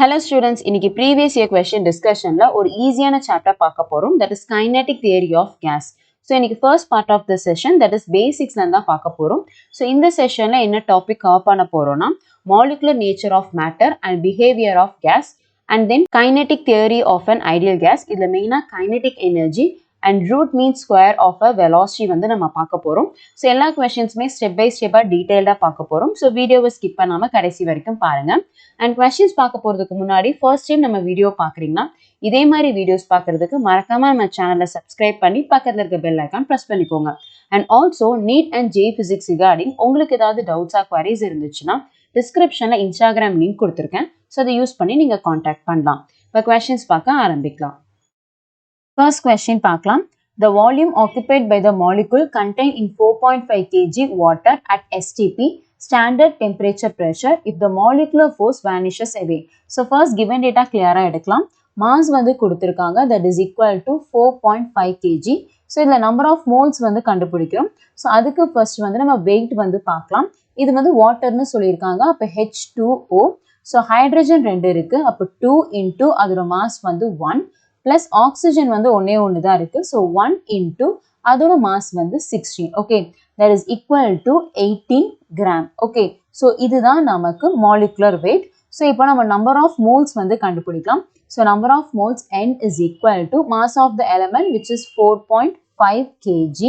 Hello students, இன்னைக்கு previous year question discussionல ஒரு ஈஸியான chapter பார்க்க போறோம், that is kinetic theory of gas. So இன்னைக்கு first part of the session, that is basics தான் பார்க்க போறோம். So இந்த sessionல என்ன topic cover பண்ண போறோம்னா molecular nature of matter and behavior of gas and then kinetic theory of an ideal gas. இதுல மெயினா kinetic energy and root mean square of a velocity வந்து நம்ம பார்க்க போறோம். So எல்லா questionsமே step by step detailed பார்க்க போறோம். So வீடியோவை skip பண்ணாம கடைசி வரைக்கும் பாருங்க. And questions பார்க்க போறதுக்கு முன்னாடி first time நம்ம வீடியோ பார்க்கறீங்கன்னா இதே மாதிரி வீடியோஸ் பார்க்கிறதுக்கு மறக்காம நம்ம சேனலை subscribe பண்ணி பக்கத்துல இருக்க bell icon press பண்ணிக்கோங்க. And also NEET and JEE Physics regarding உங்களுக்கு ஏதாவது doubts or queries இருந்துச்சுன்னா descriptionல Instagram link கொடுத்திருக்கேன். So அதை யூஸ் பண்ணி நீங்க கான்டாக்ட் பண்ணலாம். இப்போ questions பார்க்க ஆரம்பிக்கலாம். First question பார்க்கலாம். The volume occupied by the molecule contained in 4.5 kg water at STP standard temperature pressure if the molecular force vanishes away. So first given data clear எடுக்கலாம். Mass வந்து கொடுத்திருக்காங்க, that is equal to 4.5 kg. So இதுல number of moles வந்து கண்டுபிடிக்கிறோம். So அதுக்கு first வந்து நம்ம weight வந்து பார்க்கலாம். இது வந்து waterன்னு சொல்லியிருக்காங்க. அப்ப H2O. So hydrogen 2 இருக்கு. அப்ப 2 into அதோட mass வந்து 1 plus oxygen வந்து ஒண்ணே தான் இருக்கு. So 1 into அதோட mass வந்து 16. Okay. That is equal to 18 gram. Okay. So இதுதான் நமக்கு molecular weight. So இப்போ நம்ம number of moles வந்து கண்டுபிடிக்கலாம். So number of moles N is equal to mass of the element which is 4.5 kg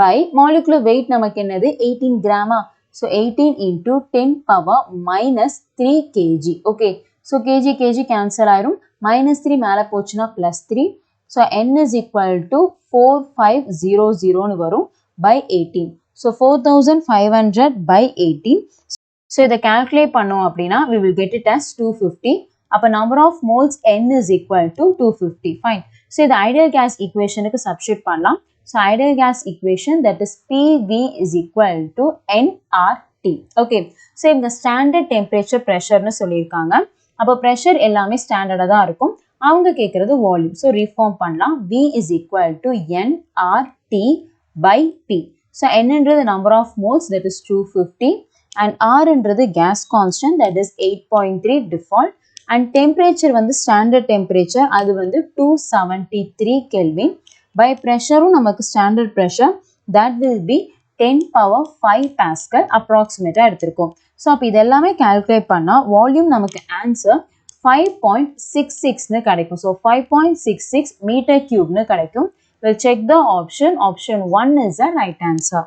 by molecular weight நமக்கு என்னது 18 gram. So 18 into 10 power minus 3 kg. Okay. So kg cancel ஆயிரும். Minus 3 மேல போச்சுனா plus 3. So N is equal to 4500 வரும் by 18. So 4500 by 18. So இதை calculate பண்ணோம் அப்படின்னா we will get it as 250. அப்ப number of moles N is equal to 250. Fine. So இது ideal gas equationக்கு substitute பண்ணலாம். So ideal gas equation, that is PV is equal to nRT. Okay. So இங்க standard temperature pressureனு சொல்லியிருக்காங்க. அப்போ pressure எல்லாமே ஸ்டாண்டர்டா தான் இருக்கும். அவங்க கேட்கறது வால்யூம். ஸோ ரீஃபார்ம் பண்ணலாம். V is equal to nRT by P. So Nன்றது number of moles, that is 250. And Rன்றது gas constant, that is 8.3 default. And temperature வந்து standard temperature, அது வந்து 273 Kelvin. By pressureம் நமக்கு standard pressure, that will be 10 power 5 Pascal approximate எடுத்திருக்கோம். So அப்போ இதெல்லாமே calculate பண்ணால் வால்யூம் நமக்கு ஆன்சர் 5.66னு கிடைக்கும். ஸோ 5.66 மீட்டர் கியூப்னு கிடைக்கும். We'll check the option. Option 1 is the right answer.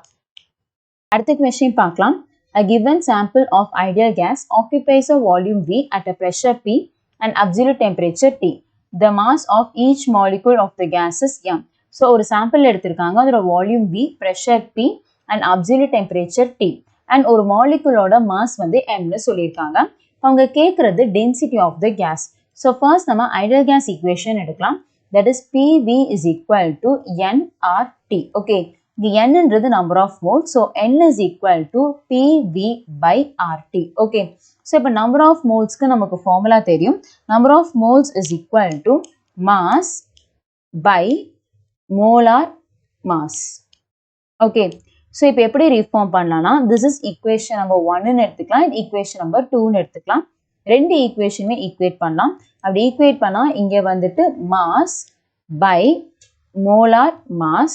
அடுத்த question பார்க்கலாம். A given sample of ideal gas occupies a volume V at a pressure P and absolute temperature T. The mass of each molecule of the gas is M. So ஒரு sample எடுத்திருக்காங்க. அதோட volume V, pressure P and absolute temperature T. And ஒரு moleculeோட mass வந்து mனு சொல்லியிருக்காங்க. அவங்க கேட்கறது density of the gas. So first நம்ம ideal gas equation எடுக்கலாம். That is PV is equal to nRT. Okay. The Nன்றது number of moles. So N is equal to PV by RT. Okay. So இப்போ number of molesக்கு நமக்கு formula தெரியும். Number of moles is equal to mass by molar mass. Okay. So இப்போ எப்படி reform பண்ணலாம்னா this is equation number 1ன்னு எடுத்துக்கலாம். இது equation number 2ன்னு எடுத்துக்கலாம். ரெண்டு ஈக்குவேஷனுமே ஈக்குவேட் பண்ணலாம். அப்படி ஈக்குவேட் பண்ணா இங்க வந்துட்டு mass by molar mass,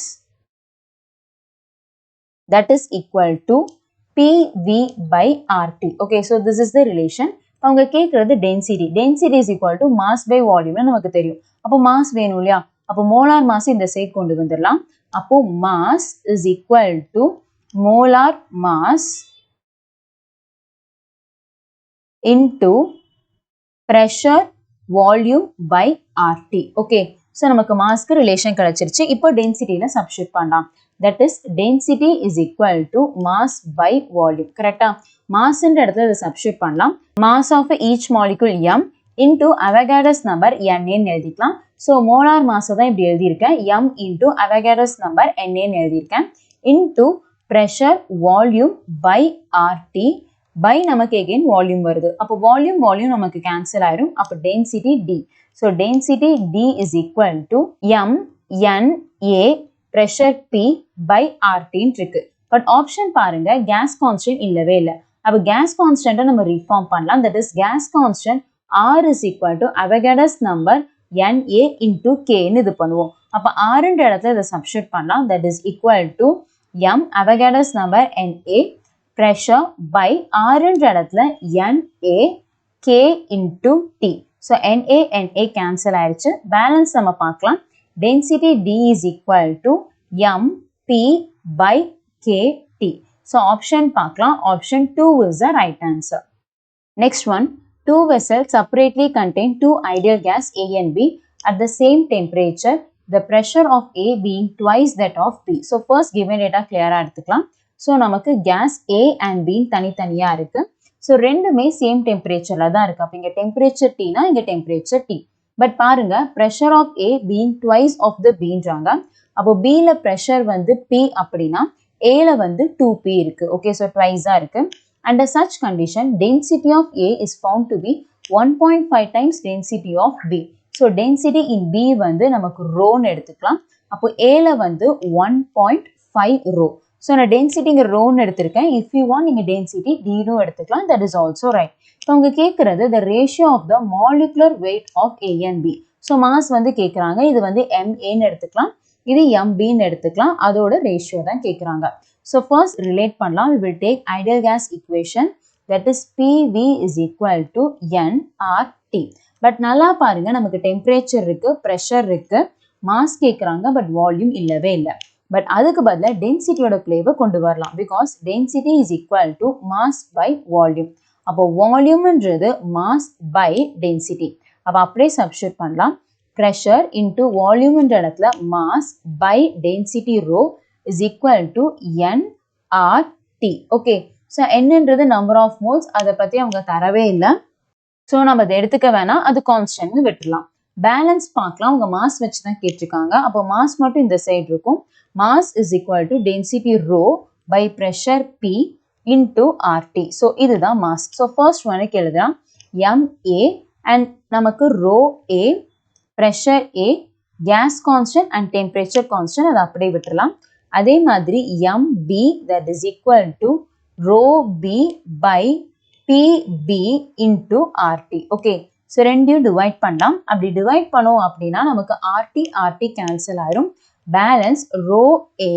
that is equal to PV by RT. Okay, so this is the relation. அவங்க கேட்கறது density. Density is equal to mass by volume நமக்கு தெரியும். அப்போ mass வேணும் இல்லையா? அப்போ molar mass இந்த சைடு கொண்டு வந்துடலாம். அப்போ mass is equal to molar mass into pressure volume by RT. Okay. So நமக்கு massக்கு relation கிடைச்சிருச்சு. இப்போ densityல substitute பண்ணலாம். That is density is equal to mass by volume. கரெக்டா? massன்ற இடத்துல இதை substitute பண்ணலாம். Mass of each molecule M into Avogadro's number N எழுதிக்கலாம். So molar mass தான் இப்படி எழுதியிருக்கேன். M into Avogadro's number N எழுதியிருக்கேன். Into pressure volume by RT by நமக்கு again volume வருது. அப்போ volume நமக்கு cancel ஆயிரும். அப்போ density D. So density D is equal to M N A pressure P by RT இருக்கு. But option பாருங்க gas constant இல்லவே இல்லை. அப்போ gas constant நம்ம reform பண்ணலாம். That is gas constant R is equal to Avogadro's number NA into K ன்னு இது பண்ணுவோம். அப்ப R ன்ற இடத்துல இதை substitute பண்ணலாம். That is equal to M Avogadro's number NA pressure by R ன்ற இடத்துல NA K into T. So NA cancel ஆயிடுச்சு. Balance நம்ம பார்க்கலாம். Density D is equal to M P by K T. So option பார்க்கலாம். Option 2 is the right answer. Next one. Two vessels separately contain two ideal gas A and B at the same temperature. The pressure of A being twice that of B. So first given data clear எடுத்துக்கலாம். So நமக்கு gas A and B தனித்தனியா இருக்கு. So ரெண்டுமே same temperature தான் இருக்கு. அப்ப இங்க temperature T னா இங்க temperature T. But பாருங்க pressure of A being twice of the B ன்றாங்க. அப்போ B ல pressure வந்து P அப்படின்னா A ல வந்து 2P இருக்கு. Okay, so twice தான் இருக்கு. Under such condition, density of A is found to be 1.5 times density of B. So density in B வந்து நமக்கு rho ன்னு எடுத்துக்கலாம். அப்போ A ல வந்து 1.5 rho. So நான் density இங்க rho ன்னு எடுத்திருக்கேன். If you want நீங்க density D ன்னு எடுத்துக்கலாம். That is also right. இப்போ அவங்க கேட்கறது the ratio of the molecular weight of A and B. So mass வந்து கேட்கறாங்க. இது வந்து MA ன்னு எடுத்துக்கலாம். இது MB ன்னு எடுத்துக்கலாம். அதோட ratio தான் கேட்கறாங்க. So first relate பண்ணலாம். We will take ideal gas equation, that is PV is equal to nRT. But நல்லா பாருங்க நமக்கு temperature இருக்கு, pressure இருக்கு, mass கேட்கறாங்க but volume இல்லவே இல்லை. But அதுக்கு பதிலா density ஓட play-வை கொண்டு வரலாம். Because density is equal to mass by volume. அப்போ volumeன்றது mass by density. அப்போ அப்படியே substitute பண்ணலாம். Pressure into volume என்ற இடத்துல mass by density rho is equal to nRT. Okay. So என்னன்றது number of moles. அதை பத்தி அவங்க தரவே இல்லை. So நம்ம அதை எடுத்துக்க வேணாம். அது constant விட்டுலாம். Balance பார்க்கலாம். அவங்க mass வச்சு தான் கேட்டிருக்காங்க. அப்போ mass மட்டும் இந்த சைடு இருக்கும். Mass is equal to density rho by pressure P into RT. So இதுதான் mass. So first ஒன்னுக்கு எழுதலாம். MA and நமக்கு rho A, pressure A, gas constant and temperature constant. அதை அப்படியே விட்டுலாம். அதே மாதிரி MB that is equal to rho B by PB into RT. Okay. So ரெண்டையும் divide பண்ணலாம். அப்படி divide பண்ணோம் அப்படின்னா நமக்கு RT cancel ஆயிரும். Balance rho A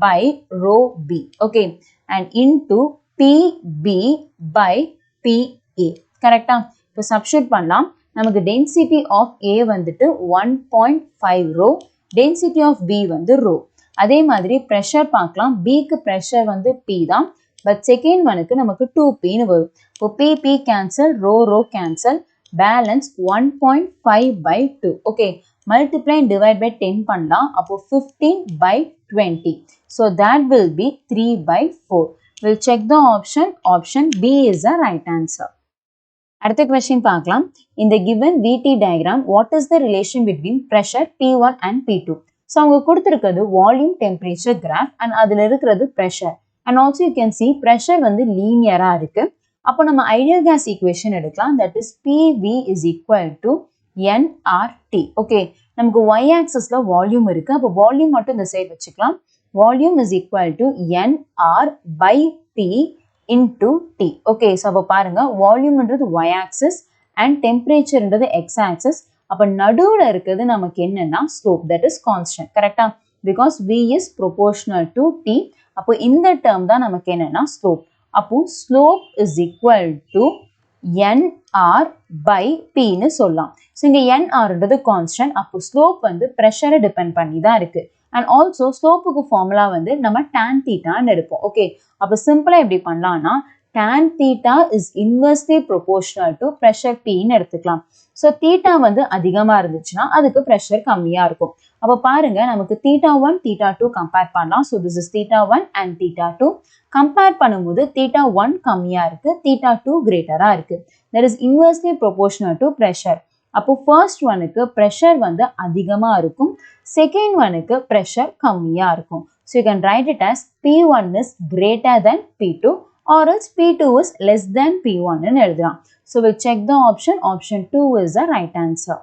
by rho B. Okay. And into PB by PA. Correct? இப்போ substitute பண்ணலாம். நமக்கு density of A வந்துட்டு 1.5 rho. Density of B வந்து rho. அதே மாதிரி pressure பார்க்கலாம். Bக்கு pressure வந்து P தான். But second ஒனுக்கு நமக்கு 2P ன்னு வரும். இப்போ PP cancel, rho cancel. Balance 1.5 by 2. Okay. Multiply and divide by 10 பண்ணலாம். அப்போ 15 by 20. So that will be 3 by 4. We'll check the option. Option B is the right answer. அடுத்த question பார்க்கலாம். In the given VT diagram, what is the relation between pressure P1 and P2? So அவங்க கொடுத்திருக்கிறது volume temperature graph and அதில் இருக்கிறது pressure. And also you can see pressure வந்து linear-ஆ இருக்கு. அப்போ நம்ம ideal gas equation எடுக்கலாம். That is PV is equal to nRT. Okay. நமக்கு y-axisல volume இருக்கு. அப்போ volume மட்டும் இந்த சைடு வச்சுக்கலாம். Volume is equal to nR by P into T. Okay. So அப்போ பாருங்க volumeன்றது y-axis and temperatureன்றது x-axis. அப்போ நடுவுல இருக்கிறது நமக்கு என்னன்னா slope, that is constant. கரெக்டா? Because V is proportional to T. அப்போ இந்த term தான் நமக்கு என்னன்னா slope. அப்போ slope is equal to nR by P ன்னு சொல்லலாம். So இங்க nRன்றது constant. அப்போ slope வந்து pressure depend பண்ணி தான் இருக்கு. And also slopeக்கு formula வந்து நம்ம tan theta ன்னு எடுப்போம். Okay. அப்போ சிம்பிளா எப்படி பண்ணலாம்னா tan theta is inversely proportional to pressure P ன்னு எடுத்துக்கலாம். So theta வந்து அதிகமா இருந்துச்சுன்னா அதுக்கு pressure கம்மியா இருக்கும். அப்போ பாருங்க நமக்கு theta 1, theta 2 compare பண்ணலாம். So this is theta 1 and theta 2. Compare பண்ணும்போது theta 1 கம்மியா இருக்கு, theta 2 greater-ஆ இருக்கு. That is inversely proportional to pressure. அப்போ first ஒனுக்கு pressure வந்து அதிகமா இருக்கும், second ஒனுக்கு pressure கம்மியா இருக்கும். So you can write it as P1 is greater than P2 or else P2 is less than P1 ன்னு எழுதலாம். So we'll check the option. Option 2 is the right answer.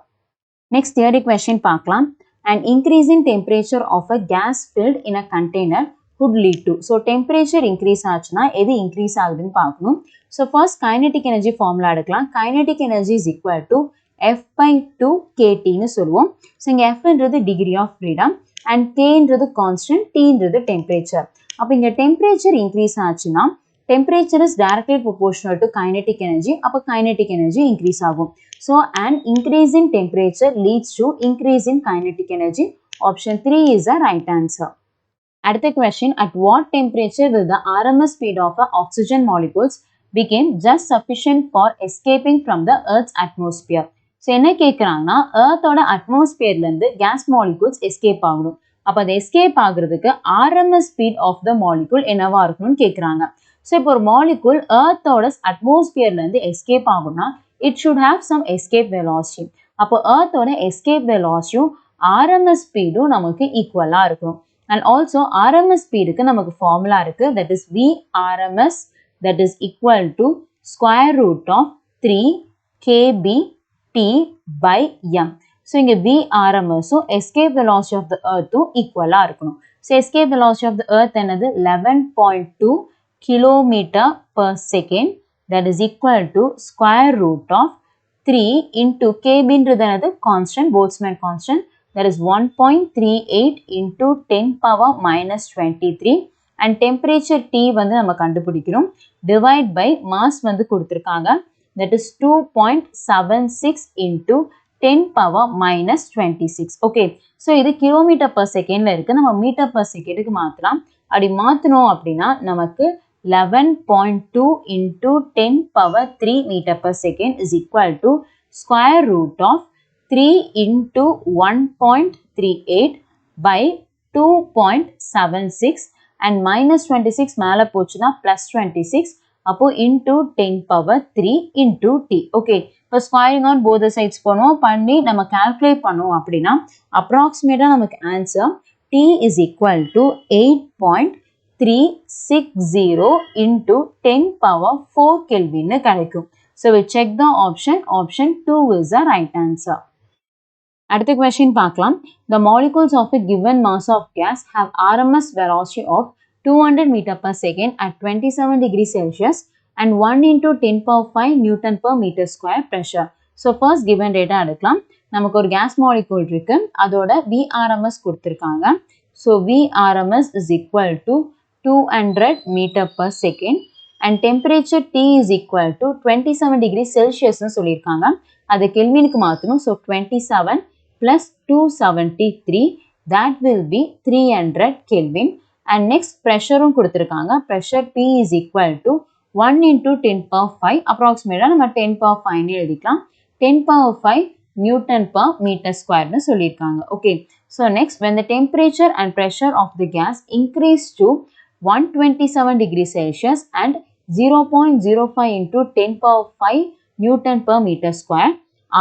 Next theory question பார்க்கலாம். An increase in temperature of a gas filled in a container would lead to. So temperature increase ஆச்சுனா எது increase ஆகுதுன்னு பார்க்கணும். So first kinetic energy formula எடுக்கலாம். Kinetic energy is equal to F by 2 kT னு சொல்லுவோம். So இங்க F ன்றது degree of freedom and K ன்றது constant, T ன்றது temperature. அப்ப இங்க temperature increase ஆச்சுனா temperature is directly proportional to kinetic energy. அப்ப kinetic energy increase ஆகும். So an increase in temperature leads to increase in kinetic energy. Option 3 is the right answer. அடுத்த question, at what temperature will the RMS speed of the oxygen molecules become just sufficient for escaping from the Earth's atmosphere? So என்ன கேட்குறாங்கன்னா Earthோட atmosphereலேருந்து gas molecules escape ஆகணும். அப்போ அது escape ஆகுறதுக்கு RMS speed of the molecule என்னவா இருக்கணும்னு கேட்குறாங்க. So இப்போ ஒரு molecule Earthோட atmosphereலேருந்து escape ஆகும்னா it should have some escape velocity. அப்போ Earthோட escape velocity RMS speedும் நமக்கு ஈக்குவலாக இருக்கணும். And also RMS speedக்கு நமக்கு formula இருக்கு, that is VRMS, that is equal to square root of 3 kBT by m. So இங்க VRMS escape velocity of the earth equal இருக்கணும். So escape velocity of the earth என்னது 11.2 km per second, that is equal to square root of 3 into kb ன்றது என்னது constant, Boltzmann constant, that is 1.38 into 10 power minus 23, and temperature T வந்து நம்ம கண்டுபிடிக்கிறோம், divide by mass வந்து கொடுத்திருக்காங்க, that is 2.76 into 10 power minus 26. Okay, so இது kilometer per second இருக்கு, நம்ம meter per second க்கு மாத்தலாம். அப்படி மாத்தணும் அப்படின்னா நமக்கு 11.2 into 10 power 3 meter per second is equal to square root of 3 into 1.38 by 2.76 and minus 26 மேல போச்சுனா plus 26, அப்போ into 10 power 3 into t. Okay, இப்போ squaring on both the sides பண்ணி நம்ம calculate பண்ணோம் அப்படின்னா approximately நமக்கு answer t is equal to 8.360 into 10 power 4 Kelvin கிடைக்கும். So we check the option 2 is the right answer. அடுத்த question பார்க்கலாம். The molecules of a given mass of gas have RMS velocity of 200 meter per second at 27 degrees Celsius and 1 into 10 power 5 Newton per meter square pressure. So first given data எடுக்கலாம். நமக்கு ஒரு gas molecule இருக்கு, அதோட VRMS கொடுத்திருக்காங்க. So VRMS is equal to 200 meter per second and temperature T is equal to 27 degrees Celsius னு சொல்லியிருக்காங்க. அது கெல்வினுக்கு மாற்றணும். So 27 plus 273, that will be 300 Kelvin. And next pressure கொடுத்திருக்காங்க. Pressure P is equal to 1 into 10 power 5, approximately நம்ம 10 power 5 எழுதிக்கலாம். 10 power 5 Newton per meter square னு சொல்லியிருக்காங்க. Okay, so next when the temperature and pressure of the gas increase to 127 degrees Celsius and 0.05 into 10 power 5 Newton per meter square,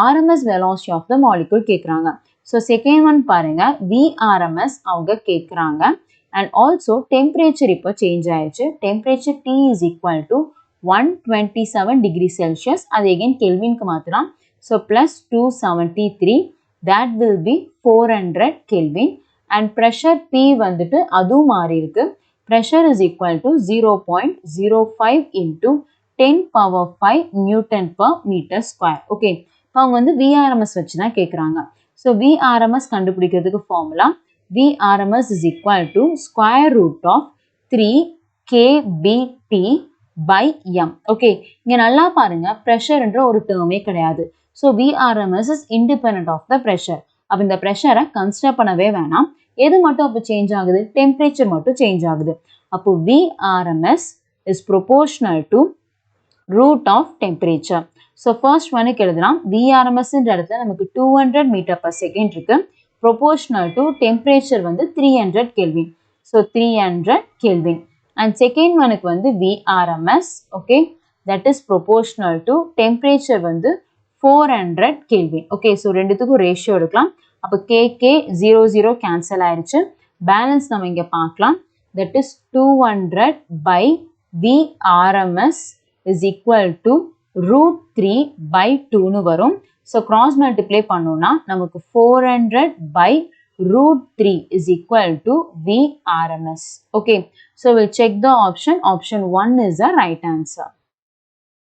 RMS velocity of the molecule கேக்குறாங்க. So second one பாருங்க, VRMS அவங்க கேக்குறாங்க and also temperature இப்போ change ஆயிடுச்சு. Temperature T is equal to 127 degrees Celsius, அது again Kelvinக்கு மாத்தலாம். So plus 273, that will be 400 Kelvin and pressure P வந்துட்டு அதுவும் மாறி இருக்கு. Pressure is equal to 0.05 into 10 power 5 Newton per meter square. Okay, அவங்க வந்து VRMS வச்சு தான் கேட்குறாங்க. ஸோ VRMS கண்டுபிடிக்கிறதுக்கு formula VRMS is equal to square root of 3 kBT by m. Okay, இங்கே நல்லா பாருங்க, ப்ரெஷர்ன்ற ஒரு டேர்மே கிடையாது. So VRMS is independent of the pressure. அப்போ இந்த ப்ரெஷரை கன்சிடர் பண்ணவே வேணாம். எது மட்டும் அப்போ சேஞ்ச் ஆகுது? டெம்பரேச்சர் மட்டும் சேஞ்ச் ஆகுது. அப்போ VRMS is proportional to root of temperature. So first one எழுதலாம். VRMS ன்ற இடத்துல நமக்கு 200 meter per second இருக்கு. Proportional to temperature வந்து 300 Kelvin. So 300 Kelvin. And second oneக்கு வந்து VRMS, okay, that is proportional to temperature வந்து 400 Kelvin. Okay, so ரெண்டுத்துக்கும் ratio எடுக்கலாம். அப்போ KK 00 cancel ஆயிருச்சு. Balance நம்ம இங்க பார்க்கலாம். That is 200 by VRMS is equal to root 3 by 2 னு வரும். So cross multiply பண்ணோம்னா நமக்கு 400 by root 3 is equal to V RMS. Okay, so we'll check the option. Option 1 is the right answer.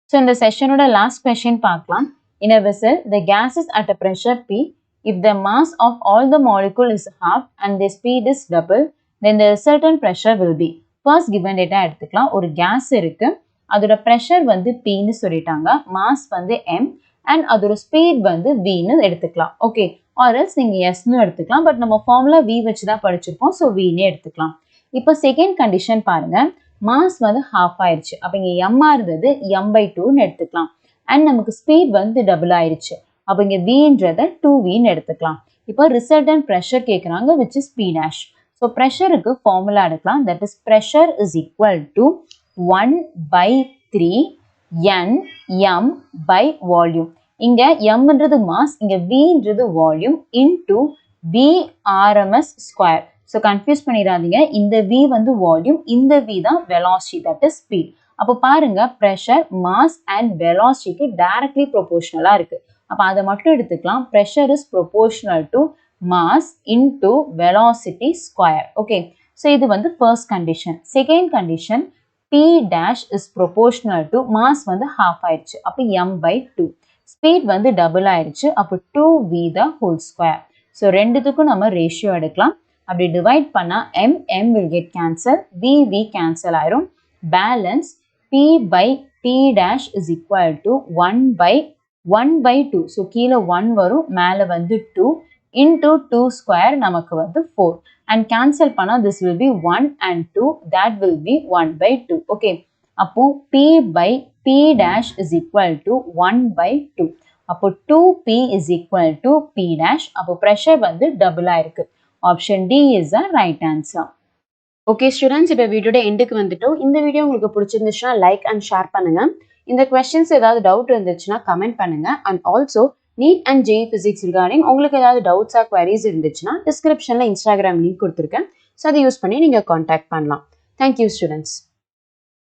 So in the session last question பார்க்கலாம். In a vessel, the gas is at a pressure P. If the mass of all the molecule is half and the speed is double, then the resultant pressure will be. First given data எடுத்துக்கலாம். ஒரு gas இருக்கு. அதோட pressure வந்து P ன்னு சொல்லிட்டாங்க. mass வந்து M and அதோட speed வந்து V ன்னு எடுத்துக்கலாம். Okay, or else நீங்க S ன்னு எடுத்துக்கலாம். But நம்ம formula V வச்சு தான் படிச்சிருப்போம். So V ன்னு எடுத்துக்கலாம். இப்போ second condition பாருங்க. mass வந்து half ஆயிருச்சு. அப்ப இங்க m இருந்தது m/2 ன்னு எடுத்துக்கலாம். and நமக்கு speed வந்து double ஆயிருச்சு. அப்ப இங்க v ன்றத 2v ன்னு எடுத்துக்கலாம். இப்போ resultant pressure கேக்குறாங்க which is P dash. So pressureக்கு formula எடுக்கலாம். That is pressure is equal to 1/3 n m by volume. இங்க m ன்றது mass, இங்க v ன்றது volume into v RMS square. So confuse பண்ணிராதீங்க. இந்த v வந்து volume, இந்த v தான் velocity, that is speed. அப்போ பாருங்க pressure, mass and velocity க்கு directly proportional இருக்கு. அப்ப அதை மட்டும் எடுத்துக்கலாம். Pressure is proportional to mass into velocity square. Okay, so இது வந்து first condition. Second condition, P dash is proportional to mass வந்து half ஆயிருச்சு. அப்ப m/2. Speed வந்து double ஆயிருச்சு. அப்ப 2v the whole square. So ரெண்டுத்துக்கும் நம்ம ratio எடுக்கலாம். அப்படி divide பண்ணா m will get cancel, v cancel ஆயிரும். Balance P by P dash is equal to 1/2. So கீழ 1 வரும், மேல வந்து 2 into 2 square நமக்கு வந்து 4. And cancel பண்ணா this will be 1 and 2, that will be 1/2. Okay, அப்போ P by P dash is equal to 1/2. அப்போ 2P is equal to P dash. அப்போ pressure வந்து double ஆயிருக்கு. Option D is the right answer. Okay students, இப்போ வீடியோட எண்டுக்கு வந்துட்டோம். இந்த வீடியோ உங்களுக்கு பிடிச்சிருந்துச்சுன்னா லைக் அண்ட் ஷேர் பண்ணுங்க. இந்த questions ஏதாவது டவுட் இருந்துச்சுன்னா கமெண்ட் பண்ணுங்க. And also NEET and JEE Physics regarding உங்களுக்கு ஏதாவது doubts or queries இருந்துச்சுன்னா descriptionல Instagram link கொடுத்திருக்கேன். So அதை யூஸ் பண்ணி நீங்க கான்டாக்ட் பண்ணலாம். Thank you students.